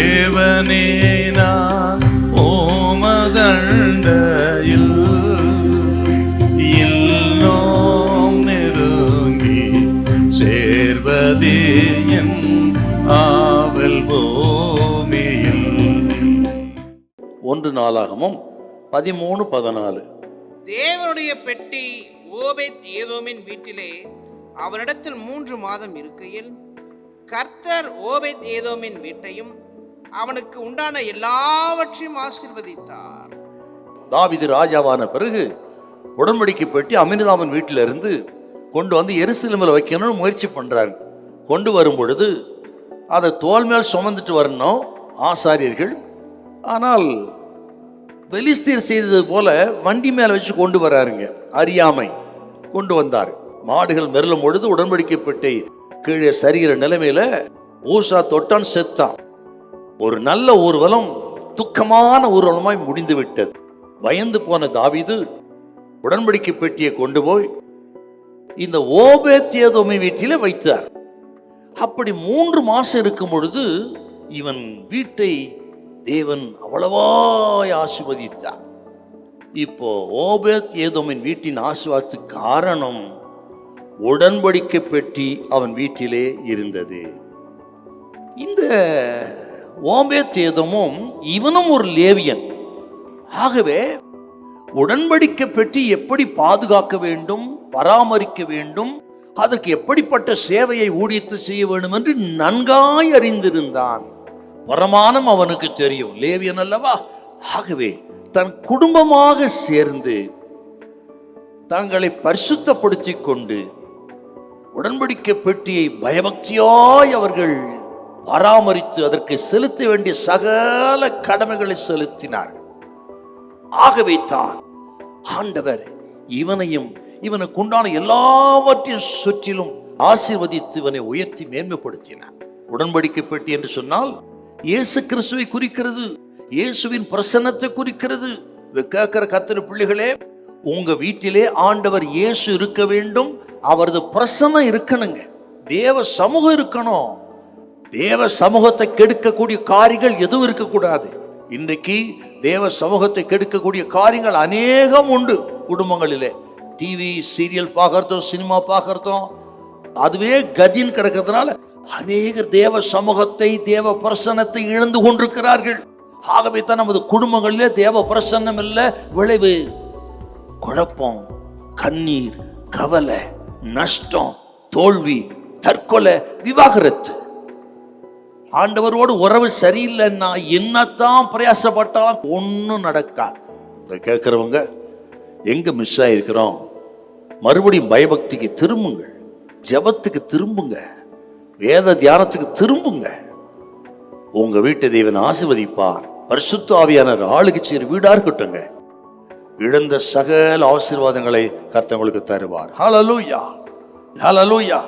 தேவனே நான் ஓமதண்டையில் இன்னும் நெருங்கி சேர்வதே என் ஆவல் பூமியில். 1 நாளாகமம் 13:14. தேவனுடைய பெட்டி ஓபேத் ஏதோமின் வீட்டிலே அவனிடத்தில் 3 மாதம் இருக்கையில் கர்த்தர் ஓபேத் ஏதோமின் வீட்டையும் அவனுக்கு உண்டான எல்லாவற்றையும் ஆசீர்வதித்தார். தாவீது ராஜாவான பிறகு உடன்படிக்கை பெட்டி அமினதாபின் வீட்டில இருந்து கொண்டு வந்து எருசலேமில் வைக்கணும்னு முயற்சி பண்றாங்க. கொண்டு வரும் பொழுது அதை தோல் மேல் சுமந்துட்டு வரணும் ஆசாரியர்கள். ஆனால் பெலிஸ்தீர் செய்தது போல வண்டி மேல வச்சு கொண்டு வராருங்க. அறியாமை கொண்டு வந்தார். மாடுகள் மெருளும் பொழுது உடன்படிக்கை பெட்டி கீழே சரிகிற நிலைமையில ஊசா தொட்டான், செத்தான். ஒரு நல்ல ஊர்வலம் துக்கமான ஊர்வலமாய் முடிந்து விட்டது. பயந்து போன தாவீது உடன்படிக்கை பெட்டியை கொண்டு போய் இந்த ஓபேத் ஏதோமி வீட்டிலே வைத்தார். அப்படி 3 மாசம் இருக்கும் பொழுது இவன் வீட்டை தேவன் அவ்வளவாய் ஆசீர்வதித்தார். இப்போ ஓபேத் ஏதோமின் வீட்டின் ஆசீர்வாதத்துக்கு காரணம் உடன்படிக்கை பெட்டி அவன் வீட்டிலே இருந்தது. இந்த ஓபேத் ஏதோமும் இவனும் ஒரு லேவியன். ஆகவே உடன்படிக்கை பெட்டி எப்படி பாதுகாக்க வேண்டும், பராமரிக்க வேண்டும், அதற்கு எப்படிப்பட்ட சேவையை ஊழியத்தை செய்ய வேண்டும் என்று நன்காய் அறிந்திருந்தான். பிரமாணம் அவனுக்கு தெரியும், லேவியன் அல்லவா. ஆகவே தன் குடும்பமாக சேர்ந்து தங்களை பரிசுத்தப்படுத்தி கொண்டு உடன்படிக்கை பெட்டியை பயபக்தியாய் அவர்கள் பராமரித்து அதற்கு செலுத்த வேண்டிய சகல கடமைகளை செலுத்தினார். ஆகவே தான் ஆண்டவர் இவனையும் இவனுக்கு உண்டான எல்லாவற்றையும் சுற்றிலும் ஆசீர்வதித்து இவனை உயர்த்தி மேன்மைப்படுத்தினார். உடன்படிக்கை பெட்டி என்று சொன்னால் இயேசு கிறிஸ்துவை குறிக்கிறது, இயேசுவின் பிரசன்னத்தை குறிக்கிறது. இது கேட்கிற கர்த்தர் பிள்ளைகளே, உங்க வீட்டிலே ஆண்டவர் இயேசு இருக்க வேண்டும், அவரது பிரசன்னம் இருக்கணுங்க, தேவ சமூகம் இருக்கணும். தேவ சமூகத்தை கெடுக்கக்கூடிய காரியங்கள் எதுவும் இருக்கக்கூடாது. இன்றைக்கு தேவ சமூகத்தை கெடுக்கக்கூடிய காரியங்கள் அநேகம் உண்டு. குடும்பங்களிலே டிவி சீரியல் பார்க்கறதும் சினிமா பார்க்கறதும் அதுவே கதின்னு கிடக்கிறதுனால அநேகர் தேவ சமூகத்தை தேவ பிரசன்னத்தை இழந்து கொண்டிருக்கிறார்கள். ஆகவே தான் நமது குடும்பங்களிலே தேவ பிரசன்னம் இல்லை. விளைவு குழப்பம், கண்ணீர், கவலை, நஷ்டம், தோல்வி, தற்கொலை, விவாகரத்து. ஆண்டவரோடு உறவு சரியில்லைன்னா என்னத்தான் பிரயாசப்பட்டாலும் ஒன்றும் நடக்காது. கேட்கிறவங்க எங்க மிஸ் ஆயிருக்கிறோம், மறுபடியும் பயபக்திக்கு திரும்புங்கள், ஜெபத்துக்கு திரும்புங்க, வேத தியானத்துக்கு திரும்புங்க. உங்க வீட்டை தேவன் ஆசீர்வதிப்பார். பரிசுத்த ஆவியானவர் ஆளுக்கு செய்கிற வீடா இருக்கட்டுங்க. இழந்த சகல ஆசீர்வாதங்களை கர்த்தர் உங்களுக்கு தருவார். ஹல்லேலூயா, ஹல்லேலூயா.